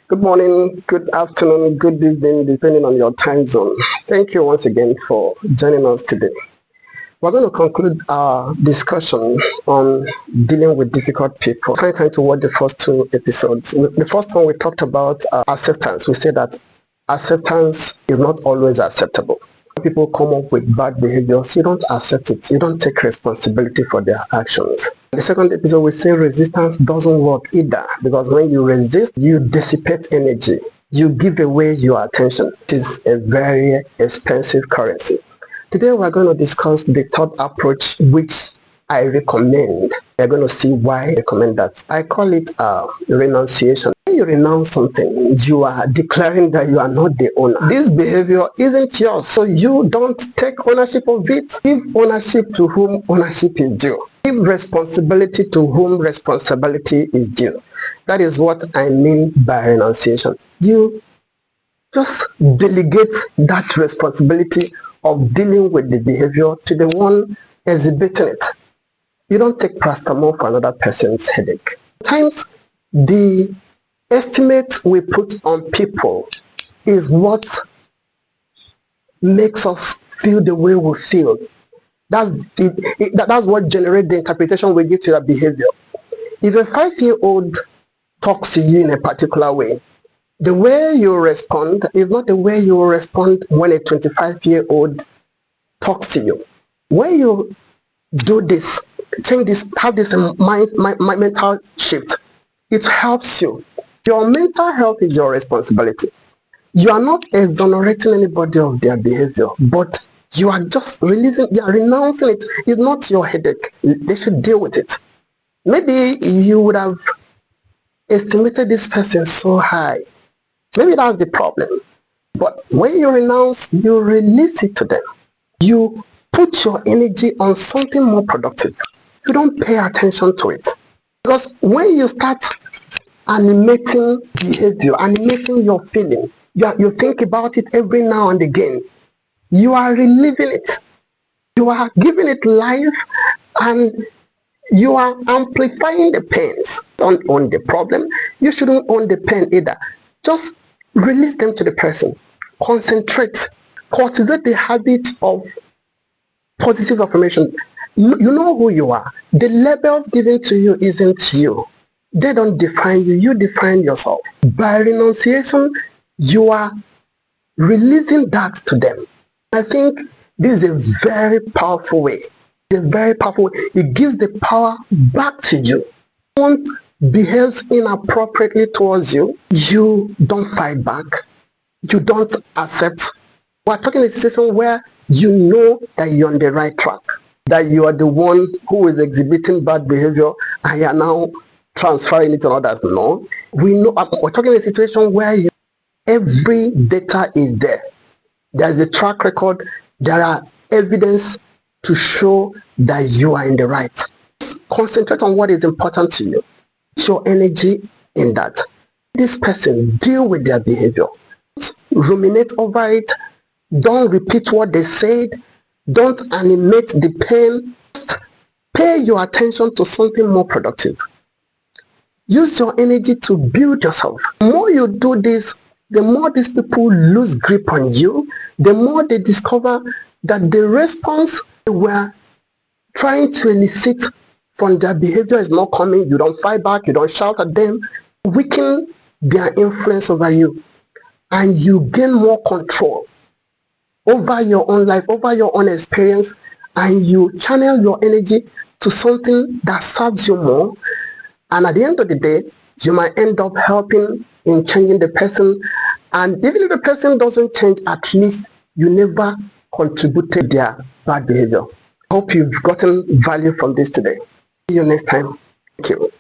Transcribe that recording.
Good morning, good afternoon, good evening, depending on your time zone. Thank you once again for joining us today. We're going to conclude our discussion on dealing with difficult people. Trying to watch the first two episodes. The first one we talked about acceptance. We said that acceptance is not always acceptable. People come up with bad behaviors, you don't accept it, you don't take responsibility for their actions. The second episode we say resistance doesn't work either, because when you resist, you dissipate energy, you give away your attention. It is a very expensive currency. Today we're going to discuss the third approach which I recommend. We're going to see why I recommend that. I call it renunciation. When you renounce something, you are declaring that you are not the owner. This behavior isn't yours, so you don't take ownership of it. Give ownership to whom ownership is due. Give responsibility to whom responsibility is due. That is what I mean by renunciation. You just delegate that responsibility of dealing with the behavior to the one exhibiting it. You don't take paracetamol for another person's headache. Sometimes the estimate we put on people is what makes us feel the way we feel. That's what generates the interpretation we give to that behavior. If a 5-year-old talks to you in a particular way, the way you respond is not the way you will respond when a 25-year-old talks to you. When you do this, change this, have this mental shift, it helps you. Your mental health is your responsibility. You are not exonerating anybody of their behavior, but you are just releasing, you are renouncing it. It's not your headache. They should deal with it. Maybe you would have estimated this person so high. Maybe that's the problem. But when you renounce, you release it to them. You put your energy on something more productive. You don't pay attention to it. Because when you start animating behavior, animating your feeling, you think about it every now and again, you are reliving it. You are giving it life, and you are amplifying the pains. Don't own the problem. You shouldn't own the pain either. Just release them to the person. Concentrate. Cultivate the habit of positive affirmation. You know who you are. The labels given to you isn't you. They don't define you. You define yourself. By renunciation, you are releasing that to them. I think this is a very powerful way. It's a very powerful way. It gives the power back to you. Someone behaves inappropriately towards you, you don't fight back. You don't accept. We're talking a situation where you know that you're on the right track, that you are the one who is exhibiting bad behavior and you are now transferring it to others. No, we know. We're talking a situation where every data is there. There's a track record. There are evidence to show that you are in the right. Concentrate on what is important to you. Put your energy in that. This person, deal with their behavior. Don't ruminate over it. Don't repeat what they said. Don't animate the pain. Just pay your attention to something more productive. Use your energy to build yourself. The more you do this, the more these people lose grip on you, the more they discover that the response they were trying to elicit from their behavior is not coming. You don't fight back, you don't shout at them, weaken their influence over you, and you gain more control over your own life, over your own experience, and you channel your energy to something that serves you more. And at the end of the day, you might end up helping in changing the person. And even if the person doesn't change, at least you never contributed their bad behavior. Hope you've gotten value from this today. See you next time. Thank you.